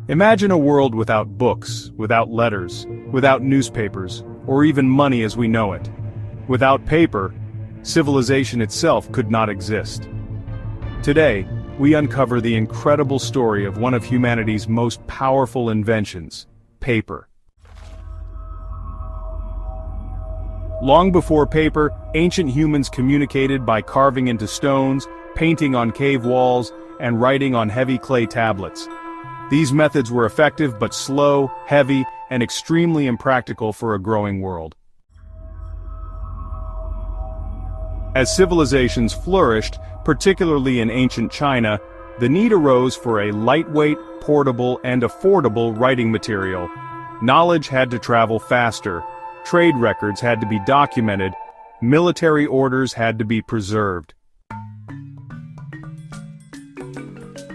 Imagine a world without books, without letters, without newspapers, or even money as we know it. Without paper, civilization itself could not exist. Today, we uncover the incredible story of one of humanity's most powerful inventions, paper. Long before paper, ancient humans communicated by carving into stones, painting on cave walls, and writing on heavy clay tablets. These methods were effective but slow, heavy, and extremely impractical for a growing world. As civilizations flourished, particularly in ancient China, the need arose for a lightweight, portable, and affordable writing material. Knowledge had to travel faster, trade records had to be documented, military orders had to be preserved.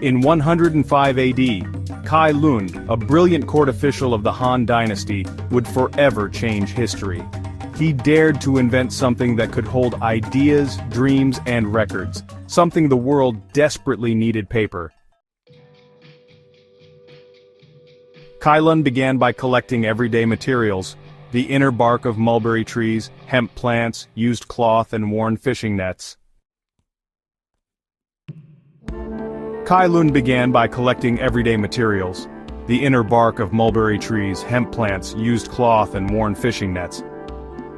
In 105 AD, Cai Lun, a brilliant court official of the Han Dynasty, would forever change history. He dared to invent something that could hold ideas, dreams, and records, something the world desperately needed: paper. Cai Lun began by collecting everyday materials: the inner bark of mulberry trees, hemp plants, used cloth, and worn fishing nets. Cai Lun began by collecting everyday materials: the inner bark of mulberry trees, hemp plants, used cloth, and worn fishing nets.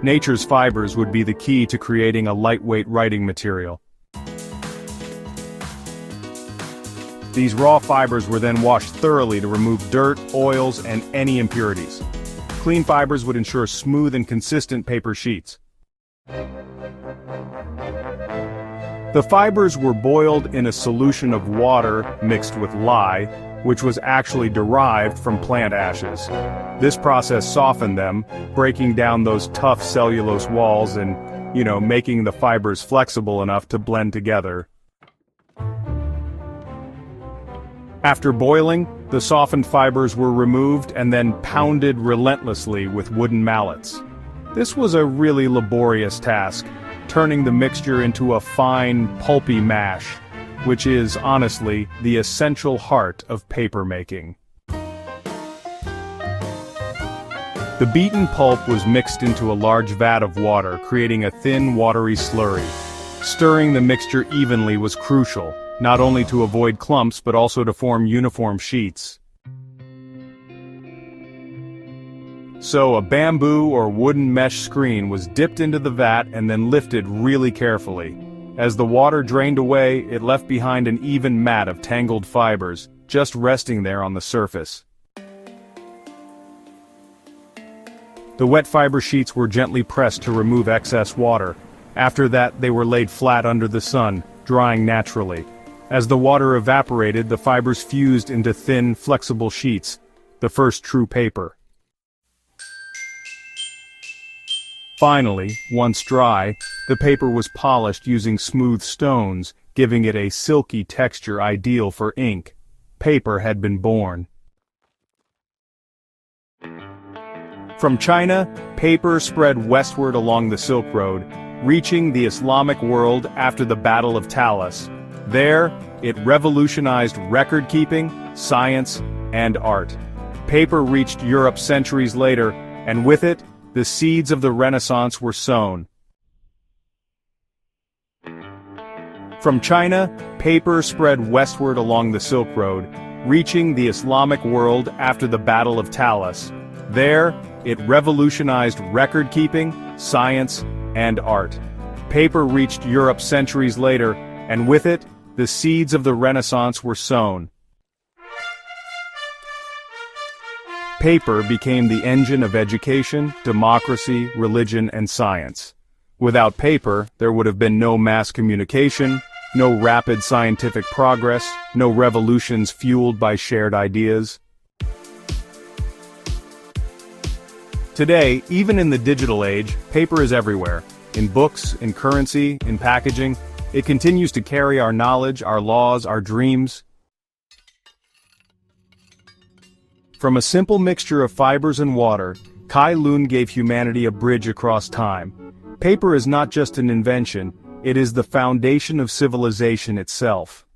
Nature's fibers would be the key to creating a lightweight writing material. These raw fibers were then washed thoroughly to remove dirt, oils, and any impurities. Clean fibers would ensure smooth and consistent paper sheets. The fibers were boiled in a solution of water mixed with lye, which was actually derived from plant ashes. This process softened them, breaking down those tough cellulose walls and, making the fibers flexible enough to blend together. After boiling, the softened fibers were removed and then pounded relentlessly with wooden mallets. This was a really laborious task, turning the mixture into a fine, pulpy mash, which is, honestly, the essential heart of paper making. The beaten pulp was mixed into a large vat of water, creating a thin, watery slurry. Stirring the mixture evenly was crucial, not only to avoid clumps but also to form uniform sheets. So a bamboo or wooden mesh screen was dipped into the vat and then lifted really carefully. As the water drained away, it left behind an even mat of tangled fibers, just resting there on the surface. The wet fiber sheets were gently pressed to remove excess water. After that, they were laid flat under the sun, drying naturally. As the water evaporated, the fibers fused into thin, flexible sheets, the first true paper. Finally, once dry, the paper was polished using smooth stones, giving it a silky texture ideal for ink. Paper had been born. From China, paper spread westward along the Silk Road, reaching the Islamic world after the Battle of Talas. There, it revolutionized record-keeping, science, and art. Paper reached Europe centuries later, and with it, the seeds of the Renaissance were sown. From China, paper spread westward along the Silk Road, reaching the Islamic world after the Battle of Talas. There, it revolutionized record-keeping, science, and art. Paper reached Europe centuries later, and with it, the seeds of the Renaissance were sown. Paper became the engine of education, democracy, religion, and science. Without paper, there would have been no mass communication, no rapid scientific progress, no revolutions fueled by shared ideas. Today, even in the digital age, paper is everywhere. In books, in currency, in packaging. It continues to carry our knowledge, our laws, our dreams. From a simple mixture of fibers and water, Cai Lun gave humanity a bridge across time. Paper is not just an invention, it is the foundation of civilization itself.